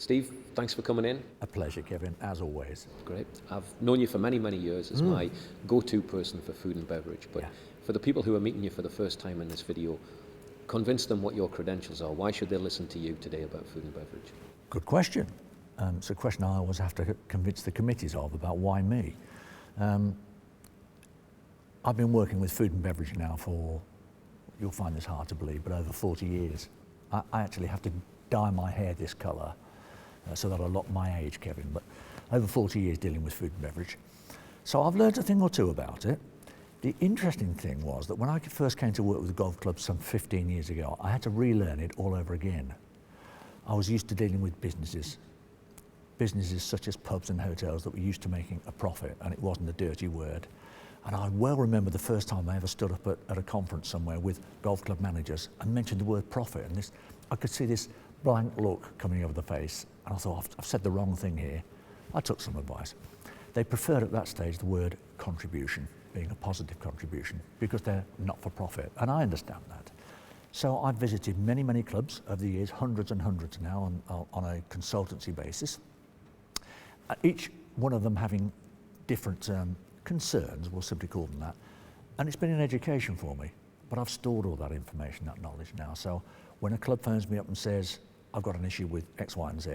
Steve, thanks for coming in. A pleasure, Kevin, as always. Great. I've known you for many, many years as my go-to person for food and beverage, but for the people who are meeting you for the first time in this video, convince them what your credentials are. Why should they listen to you today about food and beverage? Good question. It's a question I always have to convince the committees of about why me. I've been working with food and beverage now for, you'll find this hard to believe, but over 40 years. I actually have to dye my hair this colour so that I lock my age, Kevin, but over 40 years dealing with food and beverage. So I've learned a thing or two about it. The interesting thing was that when I first came to work with the golf club some 15 years ago, I had to relearn it all over again. I was used to dealing with businesses such as pubs and hotels that were used to making a profit, and it wasn't a dirty word. And I well remember the first time I ever stood up at a conference somewhere with golf club managers and mentioned the word profit, and I could see this blank look coming over the face, and I thought, I've said the wrong thing here. I took some advice. They preferred at that stage the word contribution, being a positive contribution, because they're not for profit, and I understand that. So I've visited many, many clubs over the years, hundreds and hundreds now on a consultancy basis, each one of them having different concerns, we'll simply call them that, and it's been an education for me. But I've stored all that information, that knowledge now, so when a club phones me up and says, I've got an issue with X, Y, and Z,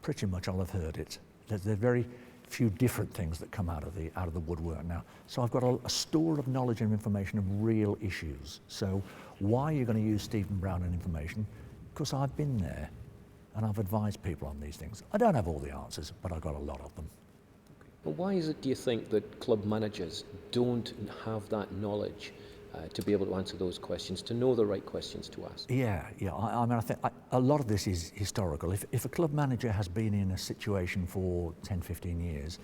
pretty much I'll have heard it. There are very few different things that come out of the woodwork now. So I've got a store of knowledge and information of real issues. So why are you going to use Stephen Brown and information? Because I've been there and I've advised people on these things. I don't have all the answers, but I've got a lot of them. But why is it, do you think, that club managers don't have that knowledge to be able to answer those questions, to know the right questions to ask? Yeah. I mean, I think a lot of this is historical. If a club manager has been in a situation for 10, 15 years,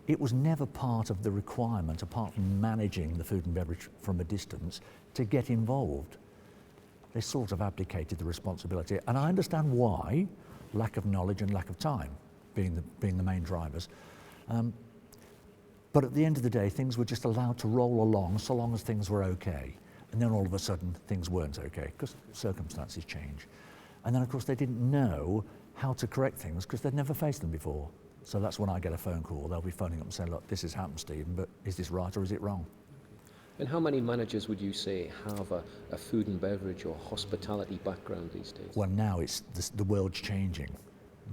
it was never part of the requirement, apart from managing the food and beverage from a distance, to get involved. They sort of abdicated the responsibility, and I understand why, lack of knowledge and lack of time being the main drivers. But at the end of the day, things were just allowed to roll along so long as things were okay. And then all of a sudden, things weren't okay because circumstances change. And then, of course, they didn't know how to correct things because they'd never faced them before. So that's when I get a phone call. They'll be phoning up and saying, look, this has happened, Stephen, but is this right or is it wrong? And how many managers would you say have a food and beverage or hospitality background these days? Well, now the world's changing.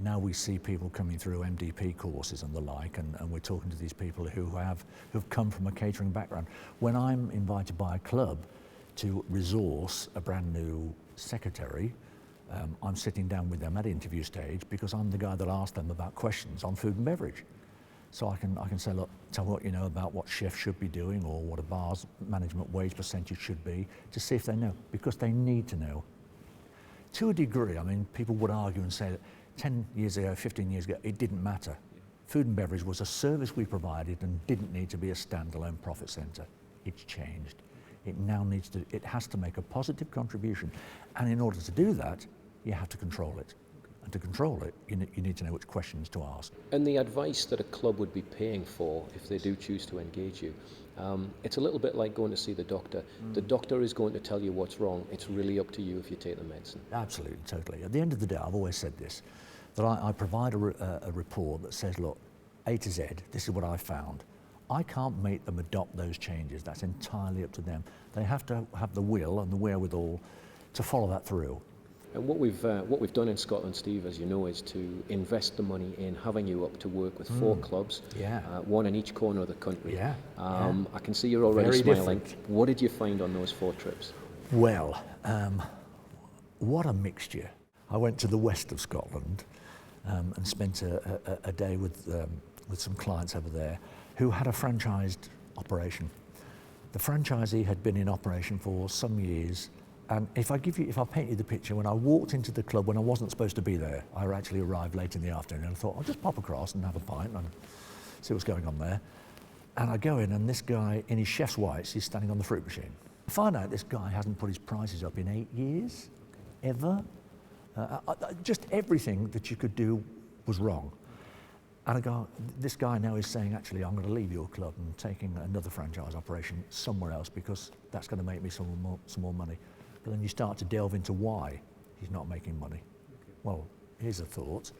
Now we see people coming through MDP courses and the like, and we're talking to these people who've come from a catering background. When I'm invited by a club to resource a brand new secretary, I'm sitting down with them at interview stage because I'm the guy that asks them about questions on food and beverage. So I can say, look, tell me what you know about what chefs should be doing or what a bar's management wage percentage should be, to see if they know, because they need to know. To a degree, I mean, people would argue and say that 10 years ago, 15 years ago, it didn't matter. Food and beverage was a service we provided and didn't need to be a standalone profit centre. It's changed. It has to make a positive contribution. And in order to do that, you have to control it. And to control it, you need to know which questions to ask. And the advice that a club would be paying for if they do choose to engage you, it's a little bit like going to see the doctor. The doctor is going to tell you what's wrong. It's really up to you if you take the medicine. Absolutely, totally. At the end of the day, I've always said this, that I provide a report that says, look, A to Z, this is what I found. I can't make them adopt those changes. That's entirely up to them. They have to have the will and the wherewithal to follow that through. And what we've done in Scotland, Steve, as you know, is to invest the money in having you up to work with 4 clubs, one in each corner of the country. I can see you're already Very smiling. different. What did you find on those 4 trips? Well, what a mixture. I went to the west of Scotland and spent a day with some clients over there who had a franchised operation. The franchisee had been in operation for some years. And if I paint you the picture, when I walked into the club when I wasn't supposed to be there, I actually arrived late in the afternoon and I thought, I'll just pop across and have a pint and see what's going on there. And I go in and this guy in his chef's whites, he's standing on the fruit machine. I find out this guy hasn't put his prices up in 8 years, ever. Just everything that you could do was wrong. And I go, this guy now is saying, actually, I'm going to leave your club and taking another franchise operation somewhere else because that's going to make me some more money. But then you start to delve into why he's not making money. Well, here's a thought.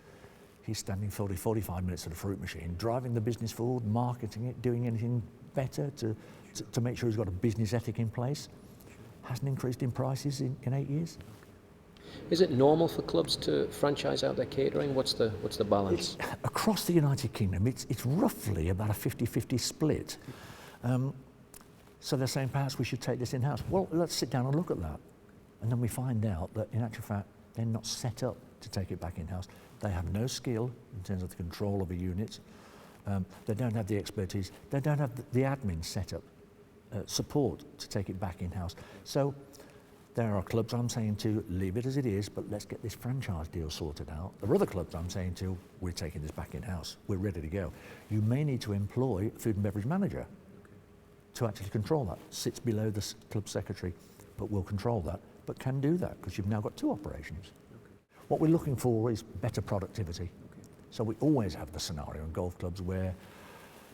He's standing 40, 45 minutes at a fruit machine, driving the business forward, marketing it, doing anything better to make sure he's got a business ethic in place. Hasn't increased in prices in 8 years. Is it normal for clubs to franchise out their catering? What's the balance? Across the United Kingdom, it's roughly about a 50-50 split. So they're saying perhaps we should take this in-house. Well, let's sit down and look at that. And then we find out that in actual fact, they're not set up to take it back in-house. They have no skill in terms of the control of a unit. They don't have the expertise. They don't have the admin set up, support to take it back in-house. So there are clubs I'm saying to leave it as it is, but let's get this franchise deal sorted out. There are other clubs I'm saying to, we're taking this back in-house. We're ready to go. You may need to employ a food and beverage manager to actually control that. Sits below the club secretary, but will control that, but can do that because you've now got two operations. What we're looking for is better productivity. So we always have the scenario in golf clubs where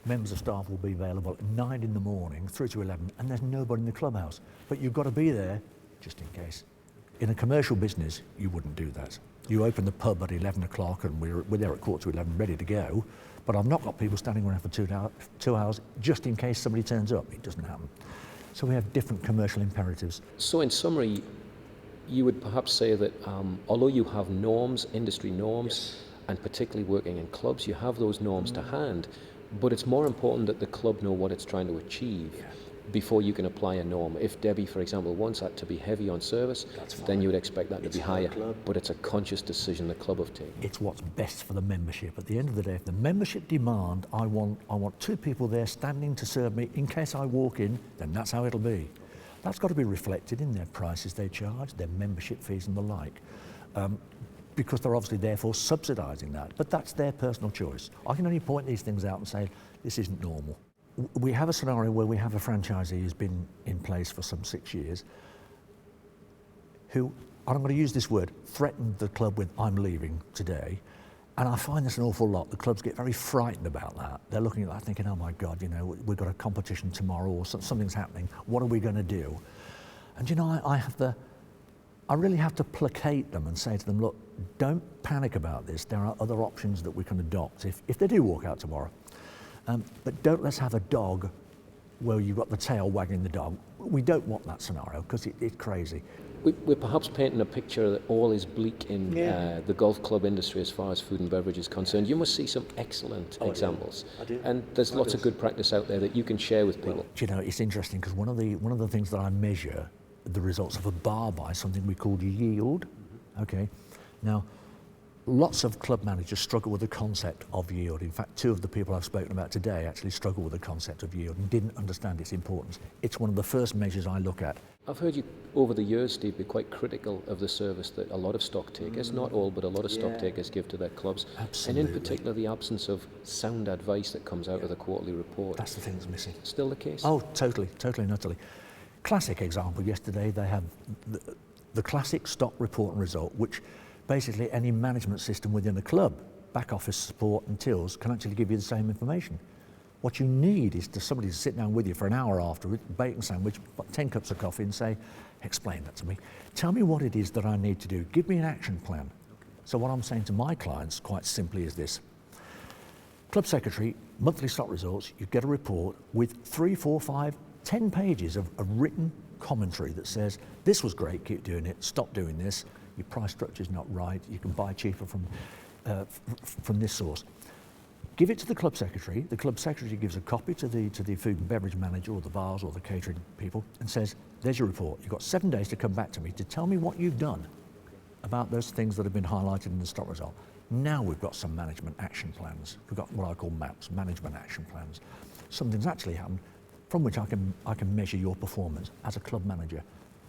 members of staff will be available at 9 in the morning through to 11 and there's nobody in the clubhouse. But you've got to be there just in case. In a commercial business, you wouldn't do that. You open the pub at 11 o'clock and we're there at 11:15 ready to go, but I've not got people standing around for 2 hours just in case somebody turns up. It doesn't happen. So we have different commercial imperatives. So in summary, you would perhaps say that although you have norms, industry norms, Yes. and particularly working in clubs, you have those norms to hand, but it's more important that the club know what it's trying to achieve before you can apply a norm. If Debbie, for example, wants that to be heavy on service, then you would expect that to be higher, but it's a conscious decision the club have taken. It's what's best for the membership. At the end of the day, if the membership demand, I want 2 people there standing to serve me in case I walk in, then that's how it'll be. That's got to be reflected in their prices they charge, their membership fees and the like, because they're obviously therefore subsidising that. But that's their personal choice. I can only point these things out and say, this isn't normal. We have a scenario where we have a franchisee who's been in place for some 6 years, who, and I'm going to use this word, threatened the club with, I'm leaving today. And I find this an awful lot. The clubs get very frightened about that. They're looking at that thinking, oh my God, we've got a competition tomorrow or something's happening. What are we going to do? And I really have to placate them and say to them, look, don't panic about this. There are other options that we can adopt if they do walk out tomorrow. But don't let's have a dog where you've got the tail wagging the dog. We don't want that scenario because it's crazy. We're perhaps painting a picture that all is bleak in the golf club industry as far as food and beverage is concerned. You must see some excellent examples. I do. And there's lots of good practice out there that you can share with people. Well, it's interesting because one of the things that I measure the results of a bar by, something we call yield. Okay. Now, lots of club managers struggle with the concept of yield. In fact, 2 of the people I've spoken about today actually struggle with the concept of yield and didn't understand its importance. It's one of the first measures I look at. I've heard you over the years, Steve, be quite critical of the service that a lot of stock takers, not all, but a lot of stock takers give to their clubs. Absolutely. And in particular, the absence of sound advice that comes out of the quarterly report. That's the thing that's missing. Still the case? Oh, totally and utterly. Classic example, yesterday they had the classic stock report and result, which basically any management system within a club, back office support and tills, can actually give you the same information. What you need is somebody to sit down with you for an hour afterwards, bacon sandwich, 10 cups of coffee and say, explain that to me. Tell me what it is that I need to do. Give me an action plan. So what I'm saying to my clients quite simply is this. Club secretary, monthly stock results, you get a report with 3, 4, 5, 10 pages of written commentary that says, this was great, keep doing it, stop doing this, your price structure's not right, you can buy cheaper from this source. Give it to the club secretary gives a copy to the food and beverage manager or the bars or the catering people and says, there's your report, you've got 7 days to come back to me to tell me what you've done about those things that have been highlighted in the stock result. Now we've got some management action plans. We've got what I call MAPs, management action plans. Something's actually happened from which I can measure your performance as a club manager,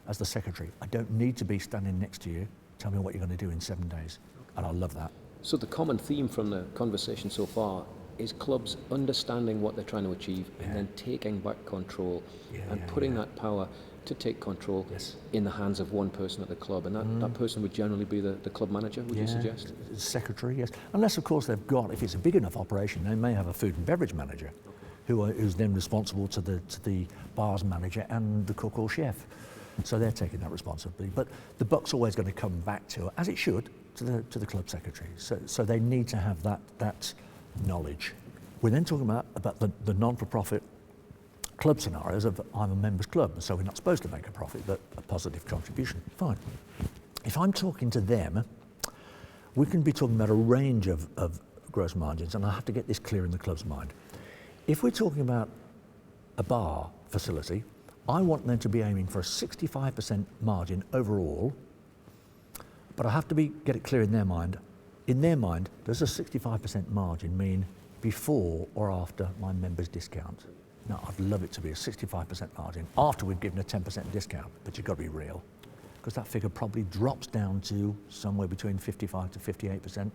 as the secretary. I don't need to be standing next to you. Tell me what you're going to do in 7 days. And I love that. So the common theme from the conversation so far is clubs understanding what they're trying to achieve and then taking back control and putting that power to take control in the hands of one person at the club. And that person would generally be the club manager, would you suggest? Secretary, yes. Unless, of course, they've got, if it's a big enough operation, they may have a food and beverage manager who's then responsible to the bar's manager and the cook or chef. So they're taking that responsibility. But the buck's always going to come back to, as it should, to the club secretary. So they need to have that knowledge. We're then talking about the non-for-profit club scenarios of I'm a members club, so we're not supposed to make a profit, but a positive contribution. Fine. If I'm talking to them, we can be talking about a range of gross margins, and I have to get this clear in the club's mind. If we're talking about a bar facility, I want them to be aiming for a 65% margin overall, but I have to get it clear in their mind. In their mind, does a 65% margin mean before or after my members' discount? Now, I'd love it to be a 65% margin after we've given a 10% discount, but you've got to be real, because that figure probably drops down to somewhere between 55 to 58%.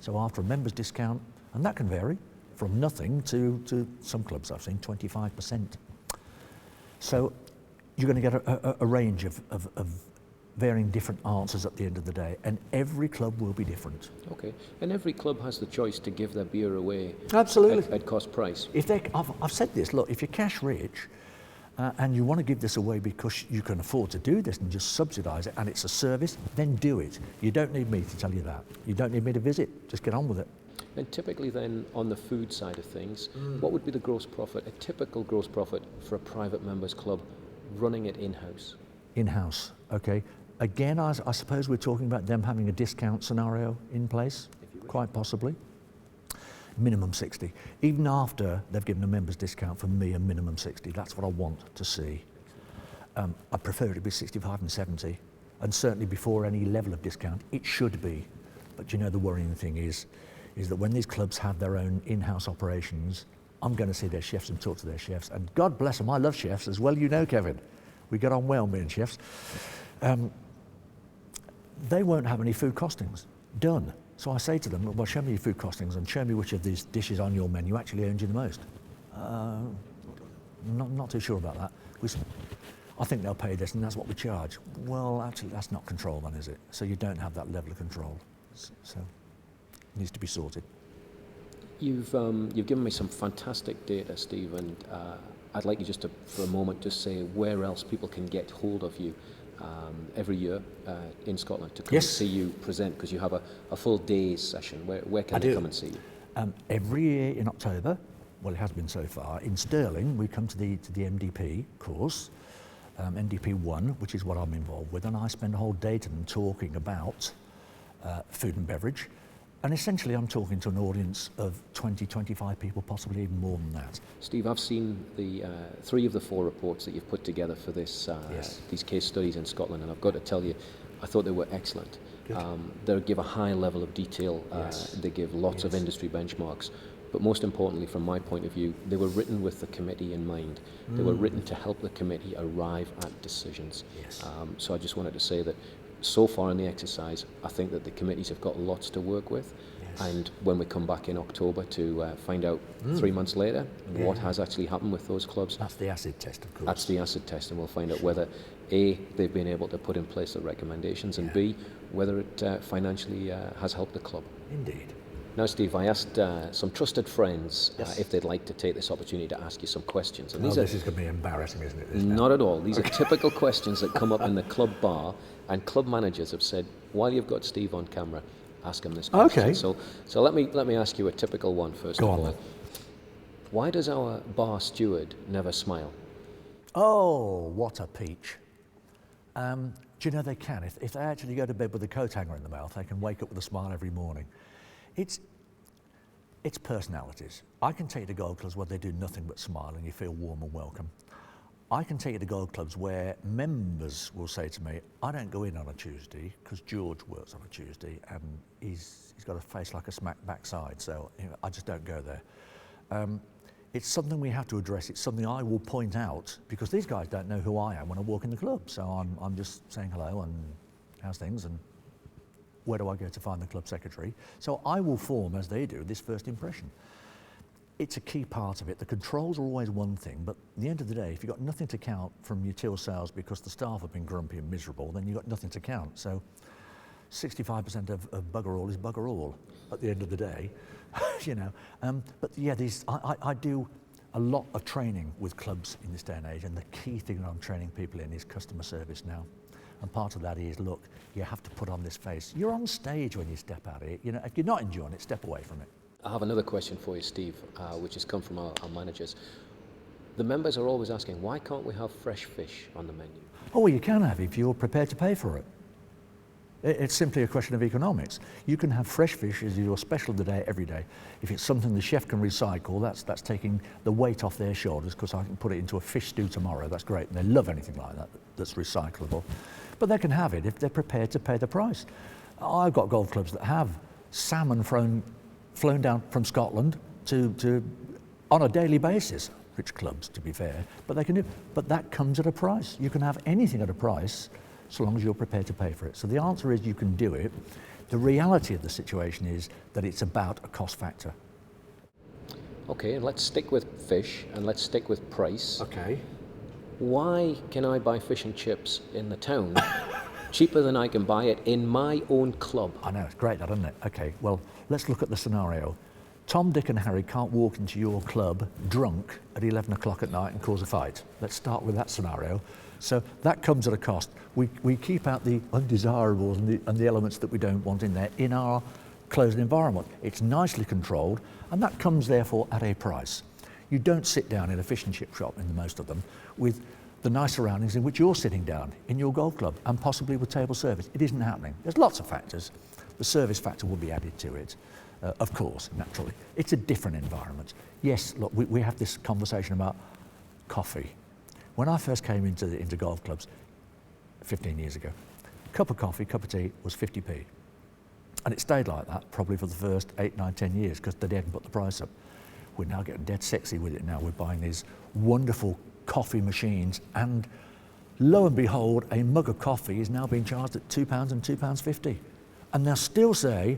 So after a members' discount, and that can vary from nothing to some clubs I've seen 25%. So you're going to get a range of varying different answers at the end of the day, and every club will be different. Okay, and every club has the choice to give their beer away. Absolutely. At cost price. I've said this, look, if you're cash rich and you want to give this away because you can afford to do this and just subsidise it and it's a service, then do it. You don't need me to tell you that. You don't need me to visit, just get on with it. And typically then, on the food side of things, what would be the gross profit, a typical gross profit for a private members club running it in-house? In-house, okay. Again, I suppose we're talking about them having a discount scenario in place, quite possibly. Minimum 60. Even after they've given a members discount, for me, a minimum 60. That's what I want to see. I prefer it to be 65 and 70, and certainly before any level of discount, it should be. But you know, the worrying thing is that when these clubs have their own in-house operations, I'm going to see their chefs and talk to their chefs. And God bless them, I love chefs as well, you know, Kevin. We get on well, me and chefs. They won't have any food costings done. So I say to them, well, show me your food costings and show me which of these dishes on your menu actually earns you the most. Not too sure about that. I think they'll pay this and that's what we charge. Well, actually, that's not control then, is it? So you don't have that level of control. So it needs to be sorted. You've given me some fantastic data, Steve, and I'd like you just to, for a moment, just say where else people can get hold of you every year in Scotland to come and see you present, because you have a full day's session. Where can they come and see you? Every year in October, well, it has been so far, in Stirling, we come to the MDP course, MDP 1, which is what I'm involved with, and I spend a whole day to them talking about food and beverage. And essentially, I'm talking to an audience of 20, 25 people, possibly even more than that. Steve, I've seen the 3 of the 4 reports that you've put together for this these case studies in Scotland, and I've got to tell you, I thought they were excellent. They give a high level of detail. They give lots of industry benchmarks. But most importantly, from my point of view, they were written with the committee in mind. They were written to help the committee arrive at decisions. So I just wanted to say that so far in the exercise, I think that the committees have got lots to work with. And when we come back in October to find out 3 months later what has actually happened with those clubs. That's the acid test, of course. That's the acid test, and we'll find out whether A, they've been able to put in place the recommendations, and B, whether it financially has helped the club. Indeed. Now, Steve, I asked some trusted friends if they'd like to take this opportunity to ask you some questions. And this is going to be embarrassing, isn't it? Not at all. These are typical questions that come up in the club bar, and club managers have said, while you've got Steve on camera, ask him this question. Okay. So let me ask you a typical one first of all. Then. Why does our bar steward never smile? Oh, what a peach. Do you know they can? If they actually go to bed with a coat hanger in the mouth, they can wake up with a smile every morning. It's personalities. I can take you to golf clubs where they do nothing but smile and you feel warm and welcome. I can take you to golf clubs where members will say to me, I don't go in on a Tuesday because George works on a Tuesday and he's got a face like a smack backside, so I just don't go there. It's something we have to address. It's something I will point out because these guys don't know who I am when I walk in the club. So I'm just saying hello and how's things and where do I go to find the club secretary? So I will form, as they do, this first impression. It's a key part of it. The controls are always one thing, but at the end of the day, if you've got nothing to count from your till sales because the staff have been grumpy and miserable, then you've got nothing to count. So 65% of bugger all is bugger all at the end of the day, you know. But yeah, I do a lot of training with clubs in this day and age, and the key thing that I'm training people in is customer service now. And part of that is, look, you have to put on this face. You're on stage when you step out of it. You know, if you're not enjoying it, step away from it. I have another question for you, Steve, which has come from our managers. The members are always asking, why can't we have fresh fish on the menu? Oh, well, you can have if you're prepared to pay for it. It's simply a question of economics. You can have fresh fish as your special of the day every day. If it's something the chef can recycle, that's taking the weight off their shoulders, because I can put it into a fish stew tomorrow. That's great, and they love anything like that that's recyclable. But they can have it if they're prepared to pay the price. I've got golf clubs that have salmon flown down from Scotland to on a daily basis. Rich clubs, to be fair, but they can do. But that comes at a price. You can have anything at a price, so long as you're prepared to pay for it. So the answer is you can do it. The reality of the situation is that it's about a cost factor. Okay, and let's stick with fish, and let's stick with price. Okay. Why can I buy fish and chips in the town cheaper than I can buy it in my own club? I know, it's great, that, isn't it? Okay, well, let's look at the scenario. Tom, Dick and Harry can't walk into your club drunk at 11 o'clock at night and cause a fight. Let's start with that scenario. So that comes at a cost. We keep out the undesirables and the elements that we don't want in there in our closed environment. It's nicely controlled, and that comes therefore at a price. You don't sit down in a fish and chip shop, in most of them, with the nice surroundings in which you're sitting down in your golf club, and possibly with table service. It isn't happening. There's lots of factors. The service factor will be added to it. Of course, naturally. It's a different environment. Yes, look, we have this conversation about coffee. When I first came into golf clubs 15 years ago, a cup of coffee, cup of tea was 50p. And it stayed like that probably for the first 8, 9, 10 years, because they hadn't put the price up. We're now getting dead sexy with it now. We're buying these wonderful coffee machines, and lo and behold, a mug of coffee is now being charged at £2 and £2.50. And they'll still say,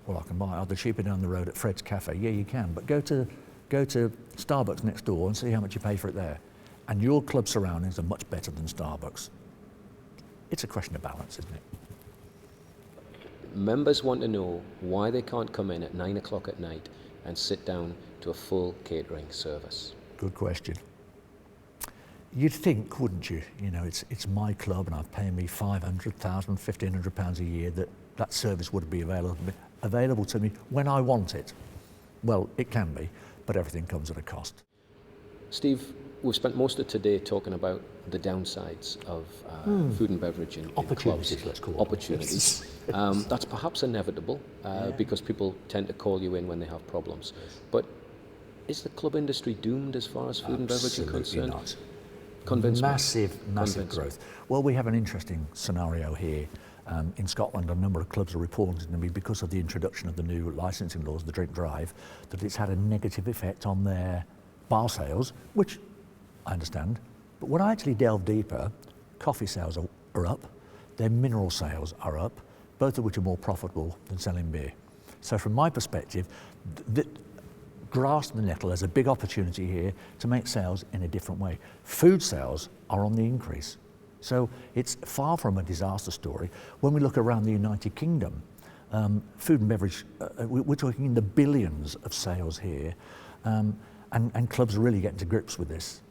well, I can buy it either cheaper down the road at Fred's Cafe. Yeah, you can, but go to Starbucks next door and see how much you pay for it there. And your club surroundings are much better than Starbucks. It's a question of balance, isn't it? Members want to know why they can't come in at 9 o'clock at night and sit down to a full catering service. Good question. You'd think, wouldn't you? You know, it's my club and I've paid me £500, £1,000, £1,500 a year, that service would be available to me when I want it. Well, it can be, but everything comes at a cost. Steve, we've spent most of today talking about the downsides of food and beverage in opportunities, clubs. let's call it. Opportunities. That's perhaps inevitable because people tend to call you in when they have problems. But is the club industry doomed as far as food and beverage are concerned? Not. Convince me. Massive growth. Well, we have an interesting scenario here. In Scotland, a number of clubs are reporting to me, because of the introduction of the new licensing laws, the drink drive, that it's had a negative effect on their bar sales, which I understand. But when I actually delve deeper, coffee sales are up, their mineral sales are up, both of which are more profitable than selling beer. So from my perspective, grasp the nettle. There's a big opportunity here to make sales in a different way. Food sales are on the increase. So it's far from a disaster story. When we look around the United Kingdom, food and beverage, we're talking in the billions of sales here, and clubs are really getting to grips with this.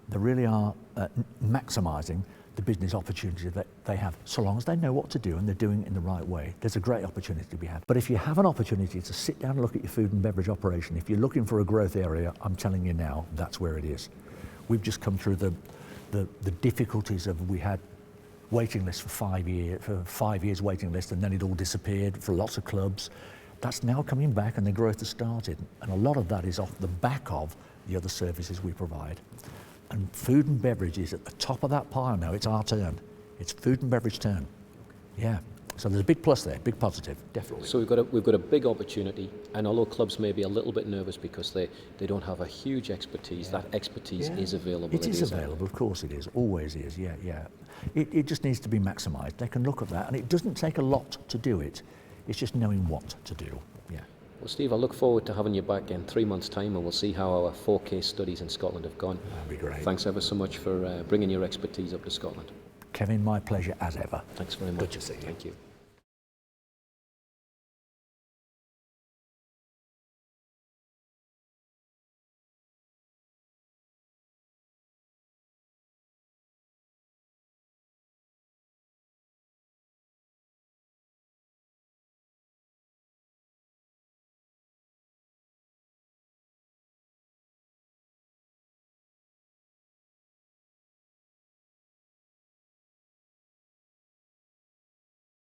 They really are maximising the business opportunity that they have, so long as they know what to do and they're doing it in the right way. There's a great opportunity to be had. But if you have an opportunity to sit down and look at your food and beverage operation, if you're looking for a growth area, I'm telling you now, that's where it is. We've just come through the difficulties of, we had waiting lists for 5 years waiting list, and then it all disappeared for lots of clubs. That's now coming back, and the growth has started, and a lot of that is off the back of the other services we provide. And food and beverage is at the top of that pile now. It's our turn. It's food and beverage turn. Yeah. So there's a big plus there, big positive, definitely. So we've got a big opportunity, and although clubs may be a little bit nervous because they don't have a huge expertise, that expertise is available. It is available, of course it is, always is, yeah. It just needs to be maximised. They can look at that, and it doesn't take a lot to do it. It's just knowing what to do, yeah. Well, Steve, I look forward to having you back in 3 months' time, and we'll see how our 4 case studies in Scotland have gone. That'd be great. Thanks ever so much for bringing your expertise up to Scotland. Kevin, my pleasure as ever. Thanks very much. Good to see you. Thank you.